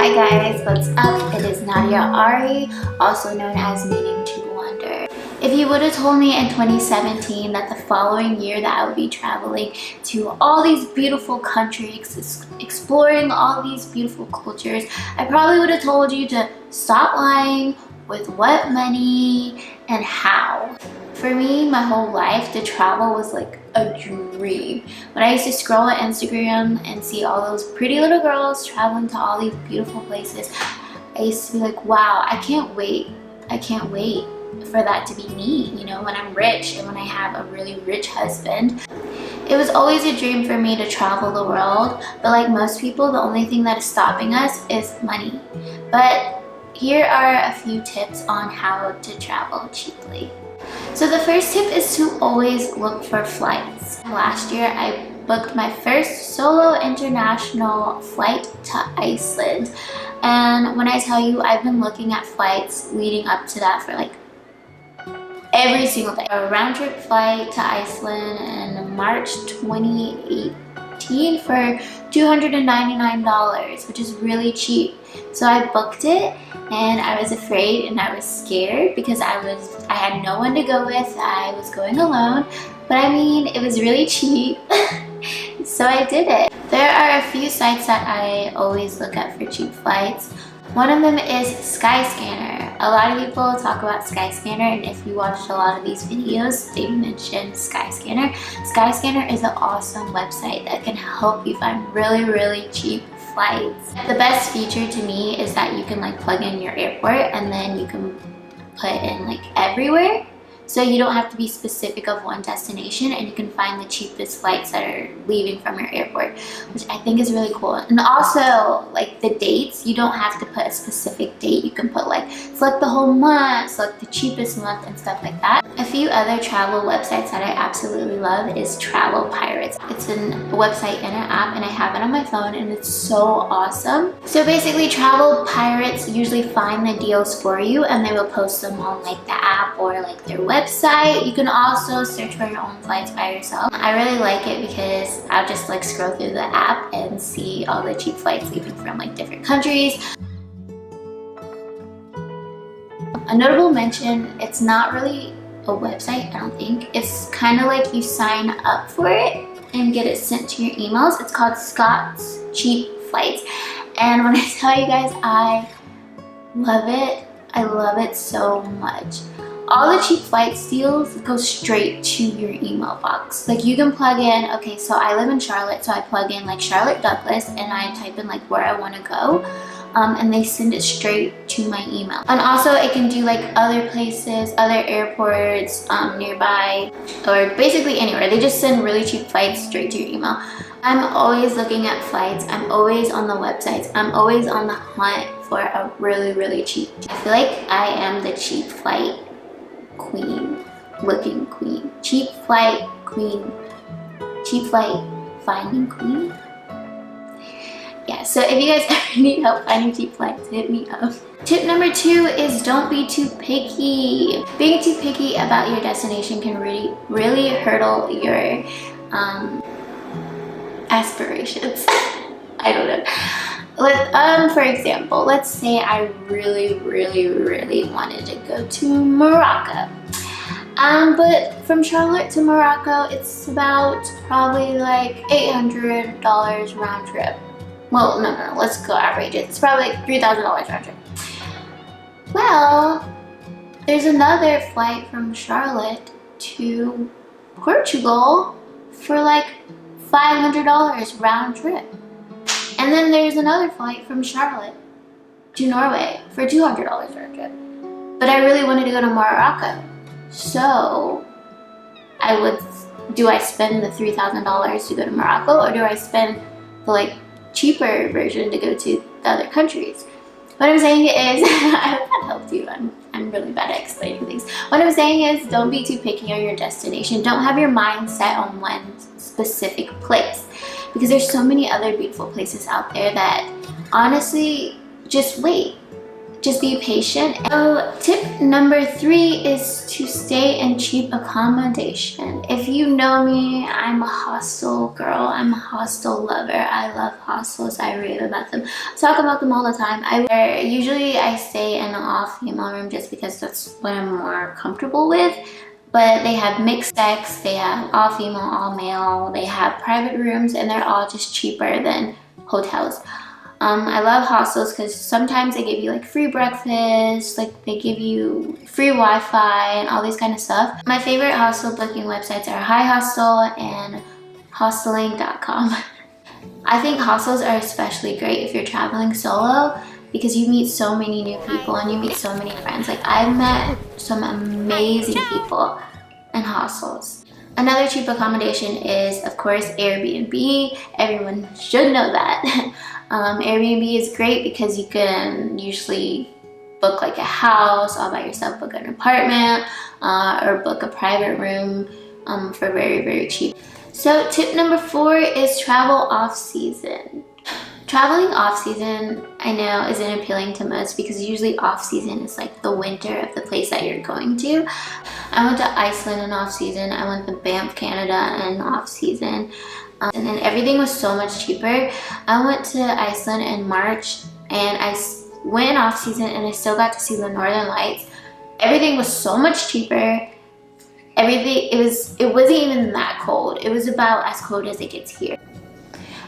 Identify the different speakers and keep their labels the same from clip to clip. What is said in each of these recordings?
Speaker 1: Hi guys, what's up? It is Nadia Ari, also known as Meaning to Wonder. If you would have told me in 2017 that the following year that I would be traveling to all these beautiful countries, exploring all these beautiful cultures, I probably would have told you to stop lying, with what money and how. For me, my whole life, to travel was like a dream. When I used to scroll on Instagram and see all those pretty little girls traveling to all these beautiful places, I used to be like, wow, I can't wait for that to be me, you know, when I'm rich and when I have a really rich husband. It was always a dream for me to travel the world, but like most people, the only thing that is stopping us is money. But here are a few tips on how to travel cheaply. So the first tip is to always look for flights. Last year, I booked my first solo international flight to Iceland. And when I tell you, I've been looking at flights leading up to that for like every single day. A round trip flight to Iceland in March 2018 for $299, which is really cheap. So I booked it and I was afraid and I was scared because I had no one to go with. I was going alone, but I mean, it was really cheap. So I did it. There are a few sites that I always look at for cheap flights. One of them is Skyscanner. A lot of people talk about Skyscanner, and if you watched a lot of these videos, they mention Skyscanner. Skyscanner is an awesome website that can help you find really cheap flights. The best feature to me is that you can like plug in your airport and then you can put in like everywhere. So you don't have to be specific of one destination, and you can find the cheapest flights that are leaving from your airport, which I think is really cool. And also like the dates, you don't have to put a specific date. You can put like select the whole month, select the cheapest month and stuff like that. A few other travel websites that I absolutely love is Travel Pirates. It's a website and an app, and I have it on my phone, and it's so awesome. So basically, Travel Pirates usually find the deals for you, and they will post them on like the app or like their website. You can also search for your own flights by yourself. I really like it because I'll just like scroll through the app and see all the cheap flights leaving from like different countries. A notable mention, it's not really a website, I don't think. It's kind of like you sign up for it and get it sent to your emails. It's called Scott's Cheap Flights. And when I tell you guys, I love it. I love it so much. All the cheap flight deals go straight to your email box. Like you can plug in, okay, so I live in Charlotte, so I plug in like Charlotte Douglas and I type in like where I want to go. And they send it straight to my email. And also it can do like other places, other airports nearby, or basically anywhere. They just send really cheap flights straight to your email. I'm always looking at flights. I'm always on the websites. I'm always on the hunt for a really cheap. I feel like I am the cheap flight queen, looking queen. Cheap flight queen. Cheap flight finding queen. Yeah, so if you guys ever need help finding cheap flights, hit me up. Tip number 2 is don't be too picky. Being too picky about your destination can really hurdle your aspirations. I don't know. For example, let's say I really wanted to go to Morocco. But from Charlotte to Morocco, it's about probably like $800 round trip. Well, no, let's go average it. It's probably like $3,000 round trip. Well, there's another flight from Charlotte to Portugal for like $500 round trip. And then there's another flight from Charlotte to Norway for $200 round trip. But I really wanted to go to Morocco. So do I spend the $3,000 to go to Morocco, or do I spend the like cheaper version to go to the other countries? What I'm saying is, I hope that helped you. I'm really bad at explaining things. What I'm saying is, don't be too picky on your destination. Don't have your mind set on one specific place, because there's so many other beautiful places out there that honestly, just wait. just be patient. So tip number 3 is to stay in cheap accommodation. If you know me, I'm a hostel girl. I'm a hostel lover. I love hostels. I rave about them. I talk about them all the time. Usually I stay in an all-female room just because that's what I'm more comfortable with. But they have mixed sex, they have all female, all male, they have private rooms, and they're all just cheaper than hotels. I love hostels because sometimes they give you like free breakfast, like they give you free Wi-Fi and all these kind of stuff. My favorite hostel booking websites are Hi Hostel and hosteling.com. I think hostels are especially great if you're traveling solo because you meet so many new people and you meet so many friends. Like I've met some amazing people in hostels. Another cheap accommodation is, of course, Airbnb. Everyone should know that. Airbnb is great because you can usually book like a house all by yourself, book an apartment, or book a private room for very, very cheap. So tip number 4 is travel off-season. Traveling off-season, I know, isn't appealing to most because usually off-season is like the winter of the place that you're going to. I went to Iceland in off-season. I went to Banff, Canada in off-season. And then everything was so much cheaper. I went to Iceland in March and I went in off-season and I still got to see the Northern Lights. Everything was so much cheaper. It wasn't even that cold. It was about as cold as it gets here.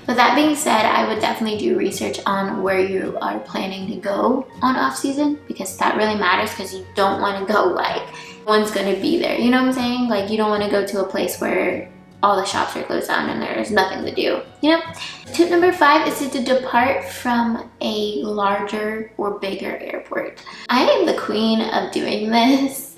Speaker 1: But that being said, I would definitely do research on where you are planning to go on off-season because that really matters because you don't want to go like one's going to be there. You know what I'm saying? Like you don't want to go to a place where all the shops are closed down and there's nothing to do, you know? Tip number 5 is to depart from a larger or bigger airport. I am the queen of doing this.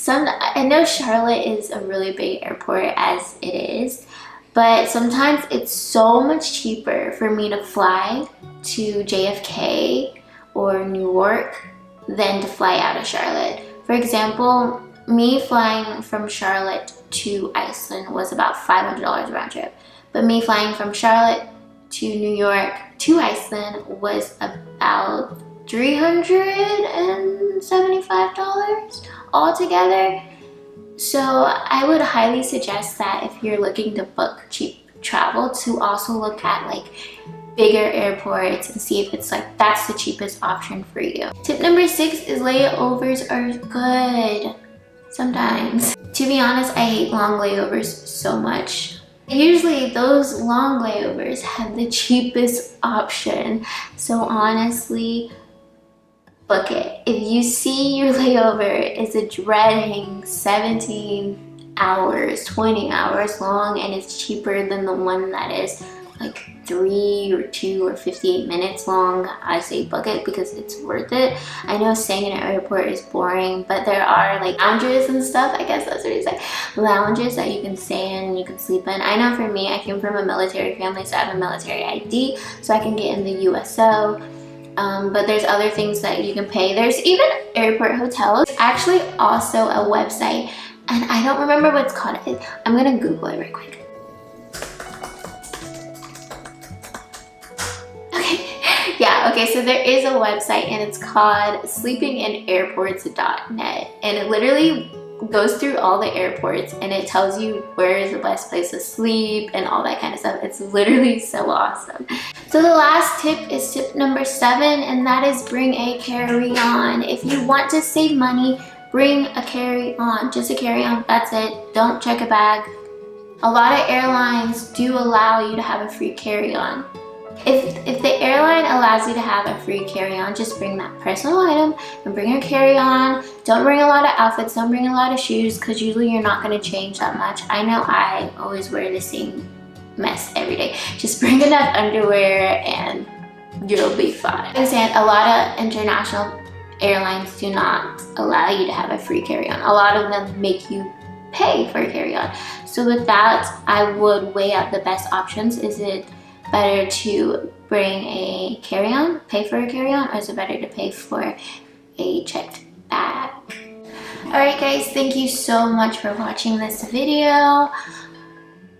Speaker 1: I know Charlotte is a really big airport as it is, but sometimes it's so much cheaper for me to fly to JFK or Newark than to fly out of Charlotte. For example, me flying from Charlotte to Iceland was about $500 round trip, but me flying from Charlotte to New York to Iceland was about $375 altogether. So I would highly suggest that if you're looking to book cheap travel to also look at like bigger airports and see if it's like that's the cheapest option for you. Tip number 6 is layovers are good sometimes. To be honest, I hate long layovers so much. Usually those long layovers have the cheapest option. So honestly, book it. If you see your layover is a dreading 17 hours, 20 hours long and it's cheaper than the one that is like 3 or 2 or 58 minutes long, I say book it because it's worth it. I know staying in an airport is boring, but there are like lounges and stuff, I guess that's what you say, lounges that you can stay in and you can sleep in. I know for me, I came from a military family, so I have a military ID, so I can get in the USO. But there's other things that you can pay. There's even airport hotels. There's actually also a website, and I don't remember what it's called. I'm gonna Google it right quick. Okay, so there is a website and it's called sleepinginairports.net, and it literally goes through all the airports and it tells you where is the best place to sleep and all that kind of stuff. It's literally so awesome. So the last tip is tip number 7, and that is bring a carry-on. If you want to save money, bring a carry-on, just a carry-on, that's it. Don't check a bag. A lot of airlines do allow you to have a free carry-on. If the airline allows you to have a free carry-on, just bring that personal item and bring your carry-on. Don't bring a lot of outfits, don't bring a lot of shoes because usually you're not going to change that much. I know I always wear the same mess every day. Just bring enough underwear and you'll be fine. I understand a lot of international airlines do not allow you to have a free carry-on. A lot of them make you pay for a carry-on. So with that, I would weigh out the best options. Is it better to bring a carry-on, pay for a carry-on, or is it better to pay for a checked bag? Alright guys, thank you so much for watching this video.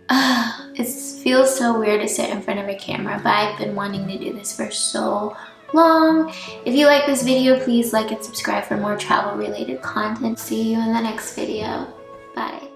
Speaker 1: It feels so weird to sit in front of a camera, but I've been wanting to do this for so long. If you like this video, please like and subscribe for more travel related content. See you in the next video. Bye.